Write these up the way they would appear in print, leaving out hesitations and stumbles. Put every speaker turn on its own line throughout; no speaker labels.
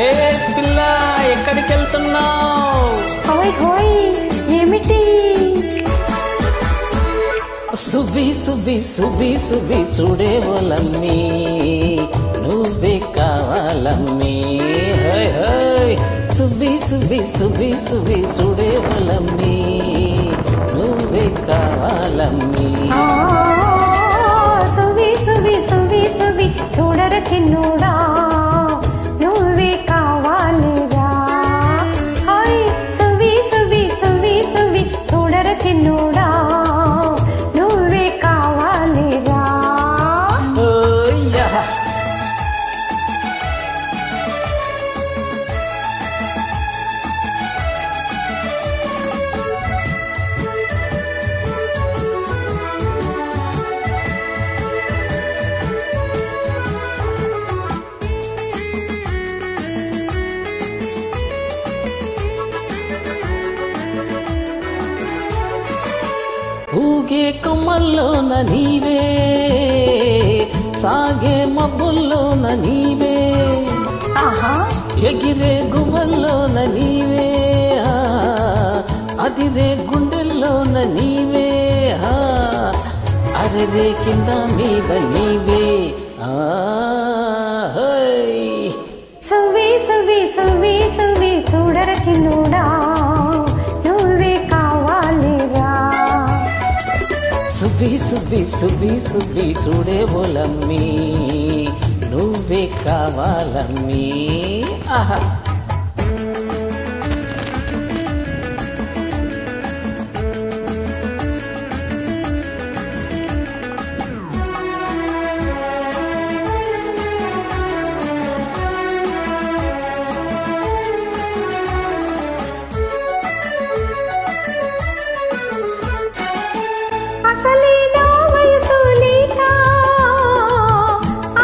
ఏ పిల్ల ఎక్కడికి వెళ్తున్నావు?
హోయ్ హోయ్ ఏమిటి?
సుబ్బి సుబ్బి సుబ్బి సుబ్బి చూడేవోలమ్మి, నువ్వే కావాలమ్మి. హోయ్ హోయ్ సుబ్బి సుబ్బి సుబ్బి సుబ్బి చూడేవోలమ్మి, నువ్వే కావాలమ్మి.
సువి సువి సువి సువి చూడర చిన్నోడా, నువ్వే కావాలిరా. హాయ్ సువి సువి సువి సువి చూడర చిన్నోడా, నువ్వే కావాలిరా.
ఊగే కొమ్మల్లోన నీవే, సాగే మబ్బుల్లోన నీవే, ఎగిరే గువ్వల్లోన నీవే, అదిరే గుండెల్లోన నీవే, అరరే కింద మీద నీవే.
సువి సువి సువి సువి చూడర చిన్నోడా, నువ్వే కావాలిరా.
సుబ్బి సుబ్బి సుబ్బి సుబ్బి చూడేవోలమ్మి, నువ్వే కావాలమ్మి. ఆహా
అసలే నా వయసు లేక,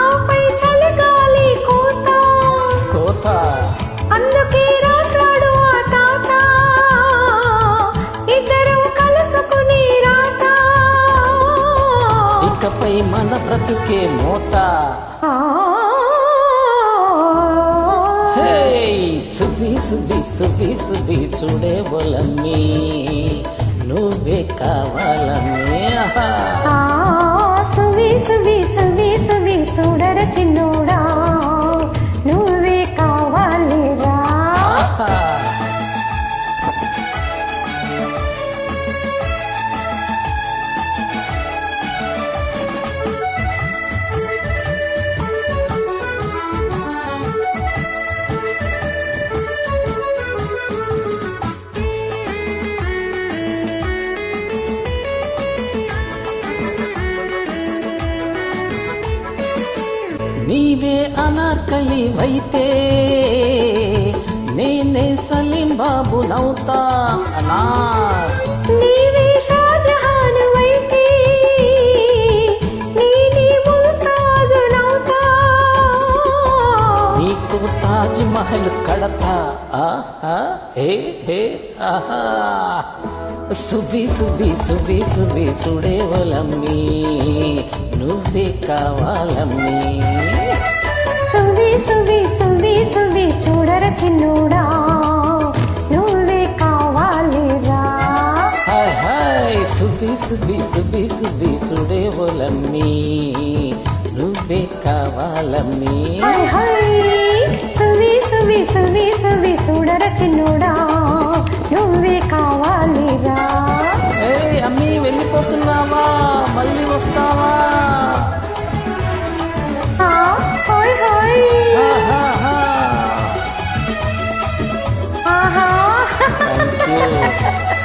ఆపై చలిగాలి కోత
కోత,
అందుకే రాశాడు ఆ తాత, ఇద్దరం కలుసుకుని రాత.
ఇకపై మన బ్రతుకే మోత. సుబ్బి సుబ్బి సుబ్బి సుబ్బి చూడేవోలమ్మి, నువ్వే కావాలమ్మి.
సువి సువి సువి సువి చూడర చిన్నోడా, నువ్వే కావాలిరా.
నీవే అనార్కలి వైతే, నేనే సలీం బాబు నవ్వుతా.
నీవే షాజహాన్ వైతే, నేనే ముల్తాజు నవ్వుతా.
నీకు తాజ్ మహల్ కడతా. హే హే ఆహా సుబ్బి సుబ్బి సుబ్బి సుబ్బి చూడేవోలమ్మి, నువ్వే కావాలమ్మి.
సువి సువి సువి సువి చూడర చిన్నోడా, నువ్వే కావాలిరా.
హాయ్ హాయ్ సుబ్బి సుబ్బి సుబ్బి సుబ్బి చూడేవోలమ్మి, నువ్వే కావాలమ్మి.
హాయ్ హాయ్ సువి సువి సువి సువి చూడర చిన్నోడా, నువ్వే కావాలిరా.
ఏ అమ్మి వెళ్ళిపోతున్నావా? మళ్ళీ వస్తావా?
హోయ్ హోయ్
ఆహా
ఆహా.
Thank you.